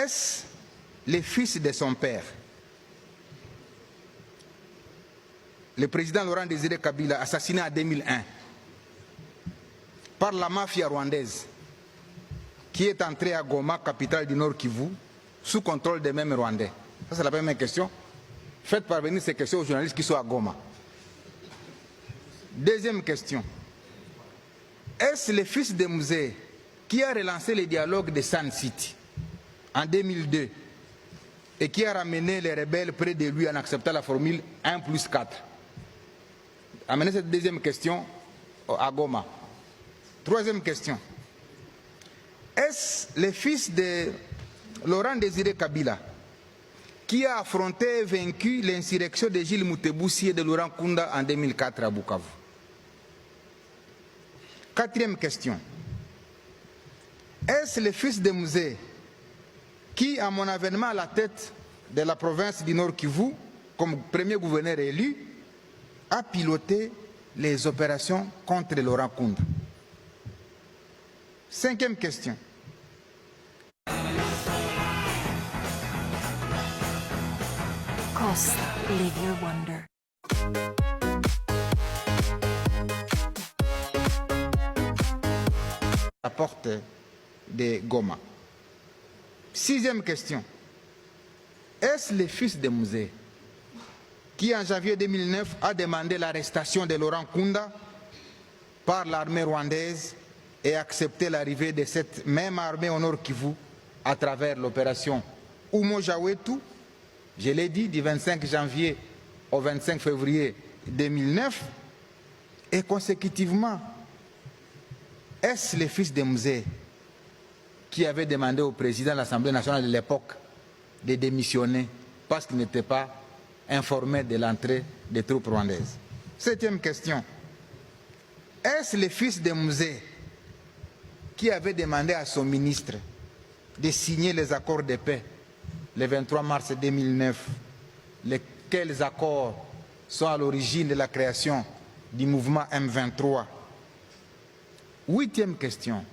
Est-ce le fils de son père? Le président Laurent Désiré Kabila, assassiné en 2001 par la mafia rwandaise, qui est entrée à Goma, capitale du Nord Kivu, sous contrôle des mêmes Rwandais. Ça, c'est la première question. Faites parvenir ces questions aux journalistes qui sont à Goma. Deuxième question. Est-ce le fils de Musée qui a relancé le dialogue de Sun City en 2002 et qui a ramené les rebelles près de lui en acceptant la formule 1+4? Amenez cette deuxième question à Goma. Troisième question. Est-ce le fils de Laurent Désiré Kabila qui a affronté et vaincu l'insurrection de Gilles Moutebousi et de Laurent Kunda en 2004 à Bukavu? Quatrième question. Est-ce le fils de Musée qui, à mon avènement à la tête de la province du Nord Kivu, comme premier gouverneur élu, a piloté les opérations contre Laurent Kunda? Cinquième question. Costa, live your wonder. La porte de Goma. Sixième question. Est-ce le fils de Musée qui, en janvier 2009, a demandé l'arrestation de Laurent Kunda par l'armée rwandaise et accepté l'arrivée de cette même armée au Nord Kivu à travers l'opération Umoja-Wetu, je l'ai dit, du 25 janvier au 25 février 2009, et consécutivement, est-ce le fils de Musée qui avait demandé au président de l'Assemblée nationale de l'époque de démissionner parce qu'il n'était pas informé de l'entrée des troupes rwandaises? Septième question. Est-ce le fils de Musée qui avait demandé à son ministre de signer les accords de paix le 23 mars 2009, lesquels accords sont à l'origine de la création du mouvement M23? Huitième question.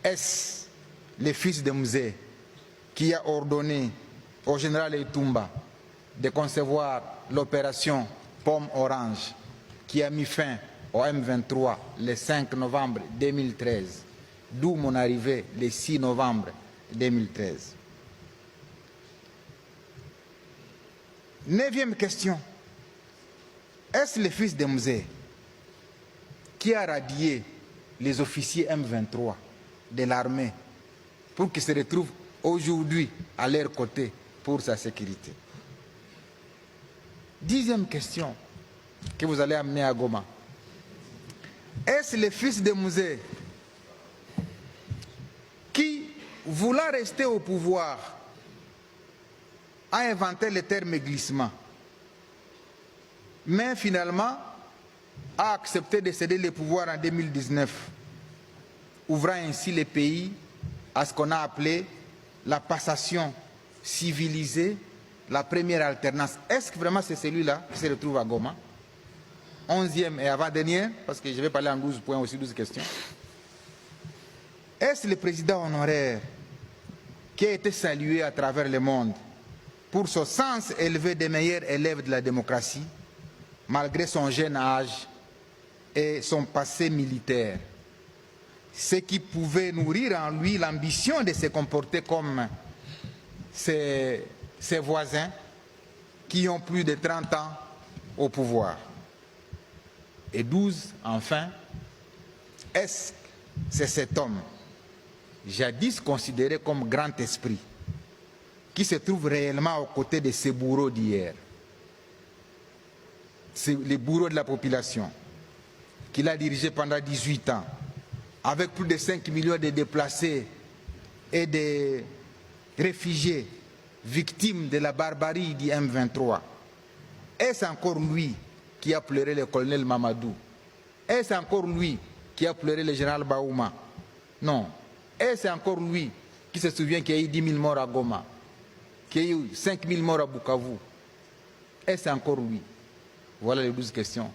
Est-ce le fils de Musée qui a ordonné au général Etumba de concevoir l'opération Pomme Orange qui a mis fin au M23 le 5 novembre 2013, d'où mon arrivée le 6 novembre 2013? Neuvième question. Est-ce le fils de Musée qui a radié les officiers M23 de l'armée pour qu'ils se retrouvent aujourd'hui à leur côté pour sa sécurité? Dixième question que vous allez amener à Goma. Est-ce le fils de Musée qui, voulant rester au pouvoir, a inventé le terme glissement, mais finalement a accepté de céder le pouvoir en 2019, ouvrant ainsi le pays à ce qu'on a appelé la passation civilisée, la première alternance? Est-ce que vraiment c'est celui-là qui se retrouve à Goma? 11e et avant-dernière, parce que je vais parler en 12 points aussi, 12 questions. Est-ce le président honoraire qui a été salué à travers le monde pour son sens élevé des meilleurs élèves de la démocratie, malgré son jeune âge et son passé militaire, ce qui pouvait nourrir en lui l'ambition de se comporter comme ses voisins qui ont plus de 30 ans au pouvoir? Et 12, enfin, est-ce que c'est cet homme, jadis considéré comme grand esprit, qui se trouve réellement aux côtés de ces bourreaux d'hier, les bourreaux de la population, qu'il a dirigé pendant 18 ans, avec plus de 5 millions de déplacés et de réfugiés victimes de la barbarie du M23? Est-ce encore lui qui a pleuré le colonel Mamadou? Est-ce encore lui qui a pleuré le général Baouma? Non. Est-ce encore lui qui se souvient qu'il y a eu 10 000 morts à Goma, qu'il y a eu 5 000 morts à Bukavu? Est-ce encore lui? Voilà les 12 questions.